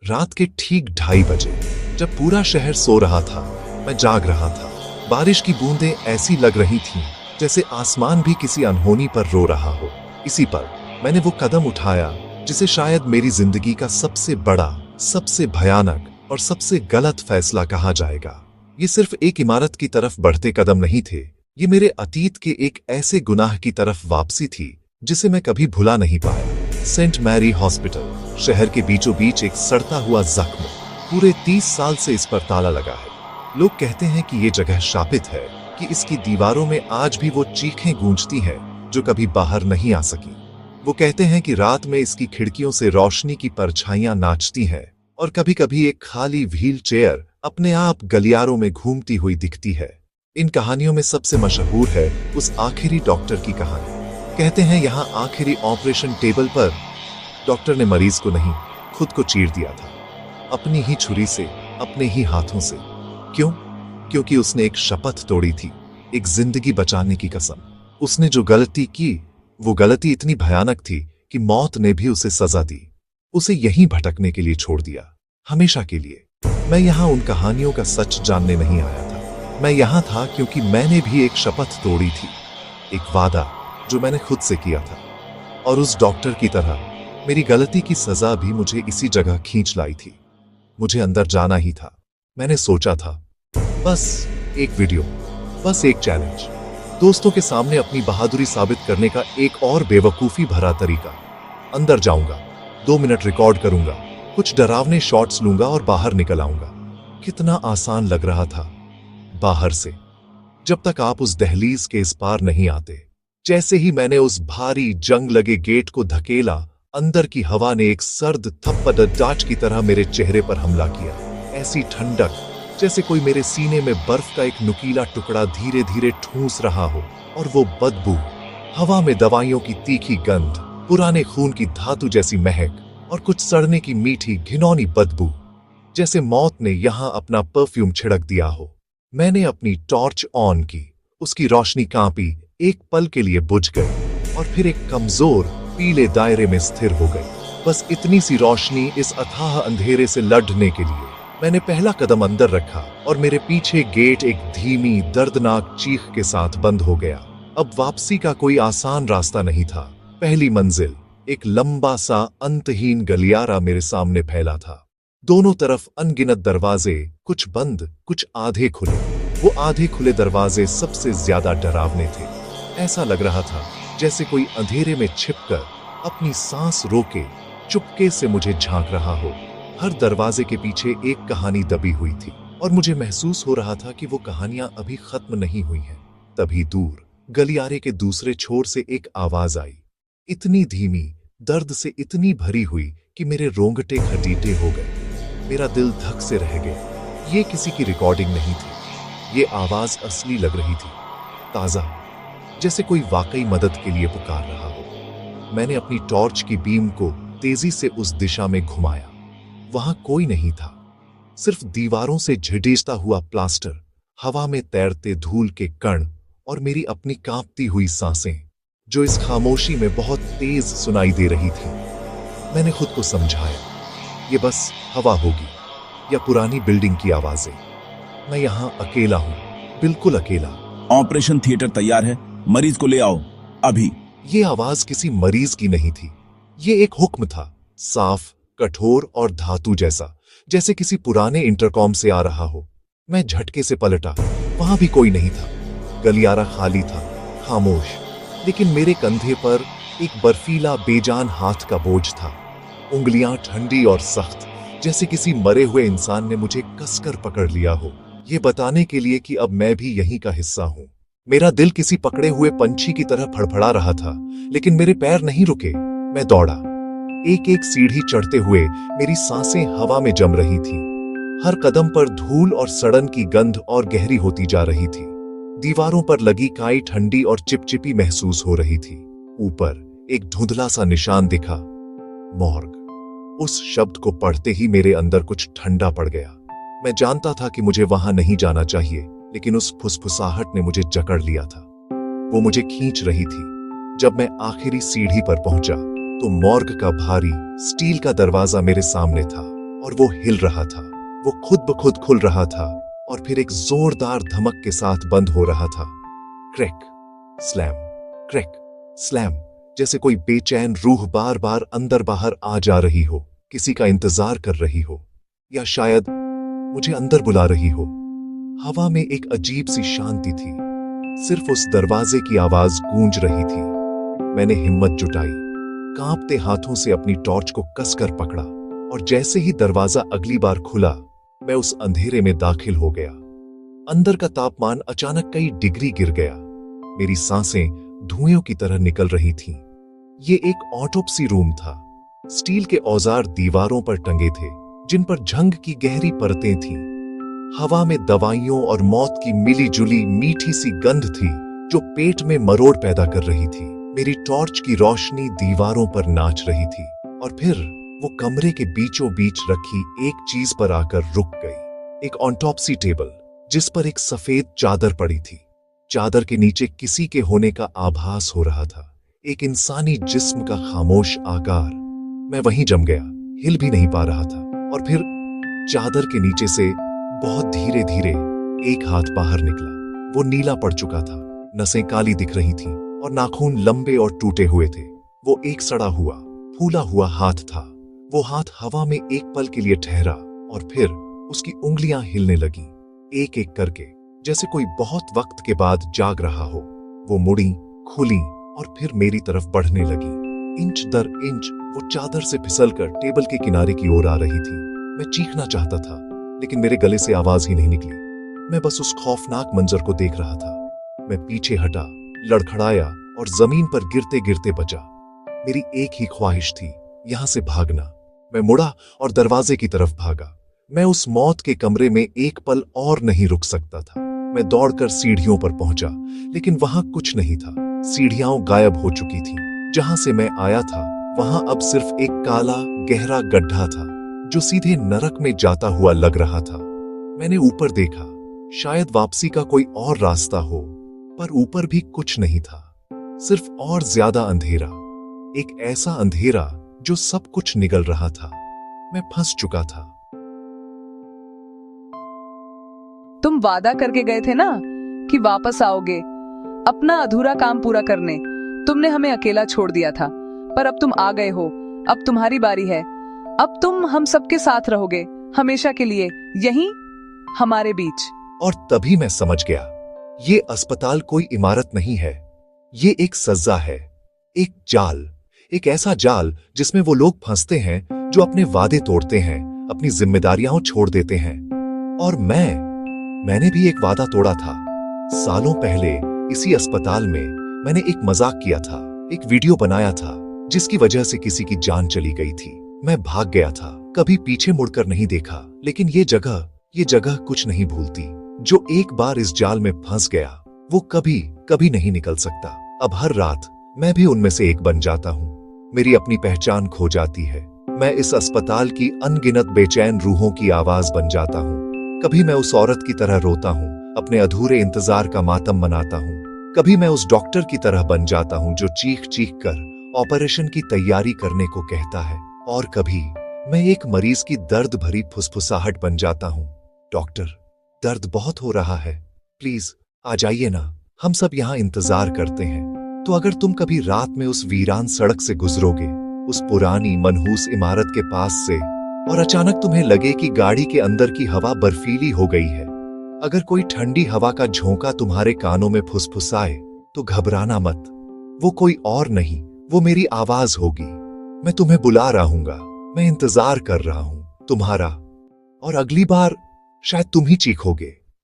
रात के ठीक 2:30 बजे, जब पूरा शहर सो रहा था, मैं जाग रहा था। बारिश की बूंदें ऐसी लग रही थीं जैसे आसमान भी किसी अनहोनी पर रो रहा हो। इसी पर मैंने वो कदम उठाया जिसे शायद मेरी जिंदगी का सबसे बड़ा, सबसे भयानक और सबसे गलत फैसला कहा जाएगा। ये सिर्फ एक इमारत की तरफ बढ़ते कदम नहीं थे, ये मेरे अतीत के एक ऐसे गुनाह की तरफ वापसी थी जिसे मैं कभी भुला नहीं पाया। सेंट मैरी हॉस्पिटल, शहर के बीचों बीच एक सड़ता हुआ जख्म। पूरे 30 साल से इस पर ताला लगा है। लोग कहते हैं कि ये जगह शापित है, कि इसकी दीवारों में आज भी वो चीखें गूंजती हैं जो कभी बाहर नहीं आ सकी। वो कहते हैं कि रात में इसकी खिड़कियों से रोशनी की परछाइयां नाचती हैं और कभी कभी एक खाली व्हील चेयर अपने आप गलियारों में घूमती हुई दिखती है। इन कहानियों में सबसे मशहूर है उस आखिरी डॉक्टर की कहानी। कहते हैं यहाँ आखिरी ऑपरेशन टेबल पर डॉक्टर ने मरीज को नहीं, खुद को चीर दिया था, अपनी ही छुरी से, अपने ही हाथों से। क्यों? क्योंकि उसने एक शपथ तोड़ी थी, एक जिंदगी बचाने की कसम। उसने जो गलती की, वो गलती इतनी भयानक थी कि मौत ने भी उसे सजा दी, उसे यहीं भटकने के लिए छोड़ दिया, हमेशा के लिए। मैं यहाँ उन कहानियों का सच जानने नहीं आया था। मैं यहाँ था क्योंकि मैंने भी एक शपथ तोड़ी थी, एक वादा जो मैंने खुद से किया था। और उस डॉक्टर की तरह मेरी गलती की सजा भी मुझे इसी जगह खींच लाई थी। मुझे अंदर जाना ही था। मैंने सोचा था, बस एक वीडियो, बस एक चैलेंज, दोस्तों के सामने अपनी बहादुरी साबित करने का एक और बेवकूफी भरा तरीका। अंदर जाऊंगा, 2 मिनट रिकॉर्ड करूंगा, कुछ डरावने शॉट्स लूंगा और बाहर निकल आऊंगा। कितना आसान लग रहा था बाहर से, जब तक आप उस दहलीज के इस पार नहीं आते। जैसे ही मैंने उस भारी जंग लगे गेट को धकेला, अंदर की हवा ने एक सर्द थप्पड़ डांच की तरह मेरे चेहरे पर हमला किया। ऐसी ठंडक जैसे कोई मेरे सीने में बर्फ का एक नुकीला टुकड़ा धीरे धीरे ठूंस रहा हो। और वो बदबू, हवा में दवाइयों की तीखी गंध, पुराने खून की धातु जैसी महक और कुछ सड़ने की मीठी घिनौनी बदबू, जैसे मौत ने यहां अपना परफ्यूम छिड़क दिया हो। मैंने अपनी टॉर्च ऑन की, उसकी रोशनी कांपी, एक पल के लिए बुझ गई और फिर एक कमजोर पीले दायरे में स्थिर हो गई। बस इतनी सी रोशनी इस अथाह अंधेरे से लड़ने के लिए। मैंने पहला कदम अंदर रखा और मेरे पीछे गेट एक धीमी दर्दनाक चीख के साथ बंद हो गया। अब वापसी का कोई आसान रास्ता नहीं था। पहली मंजिल, एक लंबा सा अंतहीन गलियारा मेरे सामने फैला था। दोनों तरफ अनगिनत दरवाजे, कुछ बंद, कुछ आधे खुले। वो आधे खुले दरवाजे सबसे ज्यादा डरावने थे। ऐसा लग रहा था जैसे कोई अंधेरे में छिपकर अपनी सांस रोके चुपके से मुझे झांक रहा हो। हर दरवाजे के पीछे एक कहानी दबी हुई थी और मुझे महसूस हो रहा था कि वो कहानियां अभी खत्म नहीं हुई हैं। तभी दूर गलियारे के दूसरे छोर से एक आवाज आई, इतनी धीमी, दर्द से इतनी भरी हुई कि मेरे रोंगटे खटीटे हो गए। मेरा दिल धक से रह गया। ये किसी की रिकॉर्डिंग नहीं थी, ये आवाज असली लग रही थी, ताजा, जैसे कोई वाकई मदद के लिए पुकार रहा हो। मैंने अपनी टॉर्च की बीम को तेजी से उस दिशा में घुमाया। वहां कोई नहीं था, सिर्फ दीवारों से झिड़कता हुआ प्लास्टर, हवा में तैरते धूल के कण और मेरी अपनी कांपती हुई सांसें, जो इस खामोशी में बहुत तेज सुनाई दे रही थी। मैंने खुद को समझाया, ये बस हवा होगी या पुरानी बिल्डिंग की आवाजें। मैं यहां अकेला हूं, बिल्कुल अकेला। ऑपरेशन थिएटर तैयार है, मरीज को ले आओ अभी। ये आवाज किसी मरीज की नहीं थी, ये एक हुक्म था, साफ, कठोर और धातु जैसा, जैसे किसी पुराने इंटरकॉम से आ रहा हो। मैं झटके से पलटा, वहां भी कोई नहीं था। गलियारा खाली था, खामोश, लेकिन मेरे कंधे पर एक बर्फीला बेजान हाथ का बोझ था। उंगलियां ठंडी और सख्त, जैसे किसी मरे हुए इंसान ने मुझे कसकर पकड़ लिया हो, ये बताने के लिए कि अब मैं भी यहीं का हिस्सा हूं। मेरा दिल किसी पकड़े हुए पंछी की तरह फड़फड़ा रहा था, लेकिन मेरे पैर नहीं रुके। मैं दौड़ा, एक एक सीढ़ी चढ़ते हुए मेरी सांसें हवा में जम रही थी। हर कदम पर धूल और सड़न की गंध और गहरी होती जा रही थी। दीवारों पर लगी काई ठंडी और चिपचिपी महसूस हो रही थी। ऊपर एक धुंधला सा निशान दिखा, मॉर्ग। उस शब्द को पढ़ते ही मेरे अंदर कुछ ठंडा पड़ गया। मैं जानता था कि मुझे वहां नहीं जाना चाहिए, लेकिन उस फुसफुसाहट ने मुझे जकड़ लिया था। वो मुझे खींच रही थी। जब मैं आखिरी सीढ़ी पर पहुंचा तो मॉर्ग का भारी स्टील का दरवाजा मेरे सामने था और वो हिल रहा था। वो खुद ब खुद खुल रहा था और फिर एक जोरदार धमक के साथ बंद हो रहा था। क्रैक स्लैम, क्रैक स्लैम, जैसे कोई बेचैन रूह बार बार अंदर बाहर आ जा रही हो, किसी का इंतजार कर रही हो, या शायद मुझे अंदर बुला रही हो। हवा में एक अजीब सी शांति थी, सिर्फ उस दरवाजे की आवाज गूंज रही थी। मैंने हिम्मत जुटाई, कांपते हाथों से अपनी टॉर्च को कसकर पकड़ा, और जैसे ही दरवाजा अगली बार खुला, मैं उस अंधेरे में दाखिल हो गया। अंदर का तापमान अचानक कई डिग्री गिर गया। मेरी सांसें धुएं की तरह निकल रही थीं। ये एक ऑटोप्सी रूम था। स्टील के औजार दीवारों पर टंगे थे, जिन पर झंग की गहरी परतें थीं। हवा में दवाइयों और मौत की मिली जुली मीठी सी गंध थी, जो पेट में मरोड़ पैदा कर रही थी। मेरी टॉर्च की रोशनी दीवारों पर नाच रही थी, और फिर वो कमरे के बीचों बीच रखी एक चीज पर आकर रुक गई। एक ऑटोप्सी टेबल, जिस पर एक सफेद चादर पड़ी थी। चादर के नीचे किसी के होने का आभास हो रहा था, एक इंसानी जिस्म का खामोश आकार। मैं वहीं जम गया, हिल भी नहीं पा रहा था। और फिर चादर के नीचे से बहुत धीरे धीरे एक हाथ बाहर निकला। वो नीला पड़ चुका था, नसें काली दिख रही थीं, और नाखून लंबे और टूटे हुए थे। वो एक सड़ा हुआ, फूला हुआ हाथ था। वो हाथ हवा में एक पल के लिए ठहरा, और फिर उसकी उंगलियां हिलने लगी, एक एक करके, जैसे कोई बहुत वक्त के बाद जाग रहा हो। वो मुड़ी, खुली, और फिर मेरी तरफ बढ़ने लगी। इंच दर इंच वो चादर से फिसलकर टेबल के किनारे की ओर आ रही थी। मैं चीखना चाहता था, लेकिन मेरे गले से आवाज ही नहीं निकली। मैं बस उस खौफनाक मंजर को देख रहा था। मैं पीछे हटा, लड़खड़ाया, और जमीन पर गिरते गिरते बचा। मेरी एक ही ख्वाहिश थी, यहां से भागना। मैं मुड़ा और दरवाजे की तरफ भागा। मैं उस मौत के कमरे में एक पल और नहीं रुक सकता था। मैं दौड़कर सीढ़ियों पर पहुंचा, लेकिन वहां कुछ नहीं था। सीढ़ियां गायब हो चुकी थीं। जहां से मैं आया था, वहां अब सिर्फ एक काला गहरा गड्ढा था, जो सीधे नरक में जाता हुआ लग रहा था। मैंने ऊपर देखा, शायद वापसी का कोई और रास्ता हो, पर ऊपर भी कुछ नहीं था, सिर्फ और ज्यादा अंधेरा। एक ऐसा अंधेरा जो सब कुछ निगल रहा था। मैं फंस चुका था। तुम वादा करके गए थे ना कि वापस आओगे, अपना अधूरा काम पूरा करने। तुमने हमें अकेला छोड़ दिया था, पर अब तुम आ गए हो। अब तुम्हारी बारी है। अब तुम हम सबके साथ रहोगे, हमेशा के लिए, यहीं हमारे बीच। और तभी मैं समझ गया, ये अस्पताल कोई इमारत नहीं है, ये एक सज्जा है, एक जाल, एक ऐसा जाल जिसमें वो लोग फंसते हैं जो अपने वादे तोड़ते हैं, अपनी जिम्मेदारियां छोड़ देते हैं। और मैंने भी एक वादा तोड़ा था। सालों पहले इसी अस्पताल में मैंने एक मजाक किया था, एक वीडियो बनाया था, जिसकी वजह से किसी की जान चली गई थी। मैं भाग गया था, कभी पीछे मुड़कर नहीं देखा, लेकिन ये जगह कुछ नहीं भूलती। जो एक बार इस जाल में फंस गया, वो कभी कभी नहीं निकल सकता। अब हर रात मैं भी उनमें से एक बन जाता हूँ। मेरी अपनी पहचान खो जाती है। मैं इस अस्पताल की अनगिनत बेचैन रूहों की आवाज बन जाता हूँ। कभी मैं उस औरत की तरह रोता हूँ, अपने अधूरे इंतजार का मातम मनाता हूँ। कभी मैं उस डॉक्टर की तरह बन जाता हूँ जो चीख चीख कर ऑपरेशन की तैयारी करने को कहता है। और कभी मैं एक मरीज की दर्द भरी फुसफुसाहट बन जाता हूँ। डॉक्टर, दर्द बहुत हो रहा है, प्लीज आ जाइए ना, हम सब यहाँ इंतजार करते हैं। तो अगर तुम कभी रात में उस वीरान सड़क से गुजरोगे, उस पुरानी मनहूस इमारत के पास से, और अचानक तुम्हें लगे कि गाड़ी के अंदर की हवा बर्फीली हो गई है, अगर कोई ठंडी हवा का झोंका तुम्हारे कानों में फुसफुसाए, तो घबराना मत। वो कोई और नहीं, वो मेरी आवाज होगी। मैं तुम्हें बुला रहूंगा, मैं इंतजार कर रहा हूं तुम्हारा, और अगली बार शायद तुम ही चीखोगे।